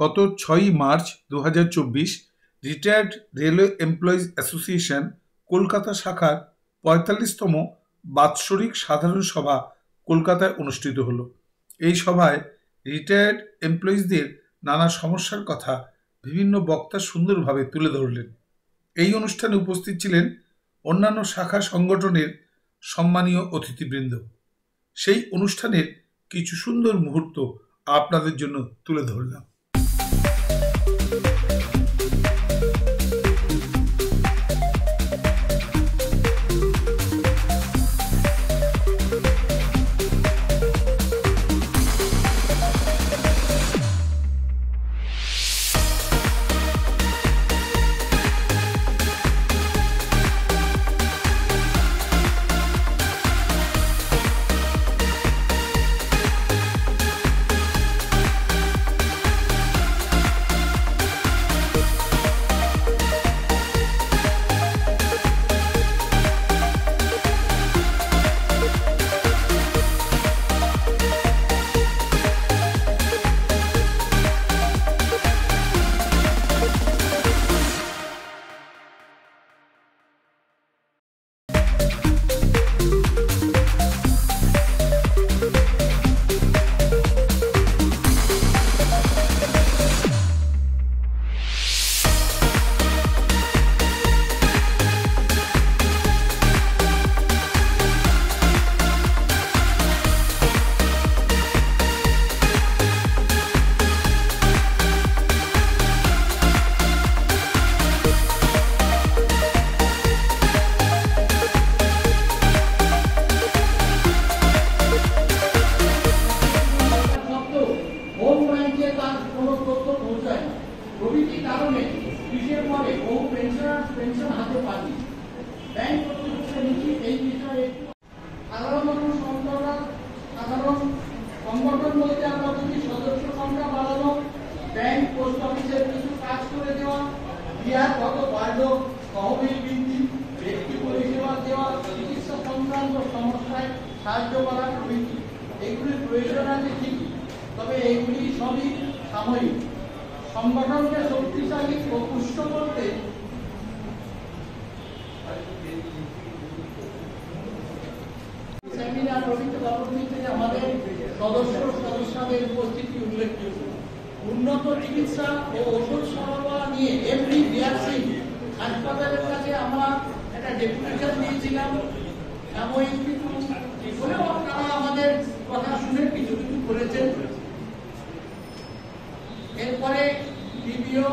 গত 6ই March 2024 retired railway employees association Kolkata শাখার 45তম বাৎসরিক সাধারণ সভা কলকাতায় অনুষ্ঠিত হলো। এই সভায় রিটায়ার্ড এমপ্লয়িজদের নানা সমস্যার কথা বিভিন্ন বক্তা সুন্দরভাবে তুলে ধরলেন। এই অনুষ্ঠানে উপস্থিত ছিলেন অন্যান্য শাখা সংগঠনের সম্মানীয় অতিথিবৃন্দ। সেই অনুষ্ঠানের কিছু সুন্দর মুহূর্ত আপনাদের জন্য তুলে ধরলাম। সংগঠন বলতে আমরা যদি সদস্য সংখ্যা বাড়ানো, ব্যাংক পোস্ট অফিসের কিছু কাজ করে দেওয়া, বিহার কত বাড়লো, তহবিল বৃদ্ধি, ব্যক্তি পরিষেবা দেওয়া, চিকিৎসা সংক্রান্ত সমস্যায় সাহায্য করা প্রভৃতি। এগুলির প্রয়োজন আছে ঠিকই, তবে এগুলি সবই সাময়িক। সংগঠনকে শক্তিশালী ও পুষ্ট করতে সেমিনার প্রভৃতি কর্মসূচিতে আমাদের সদস্যদের উপস্থিতি উল্লেখযোগ্য। উন্নত চিকিৎসা ও ওষুধ সরবরাহ নিয়ে এমডি বিআর সিং হাসপাতালের কাছে আমরা একটা ডেপুটেশন দিয়েছিলাম। সাময়িক কিছু বলেও আপনারা আমাদের কথা শুনে কিছু কিছু করেছেন। এরপরে ডিবিও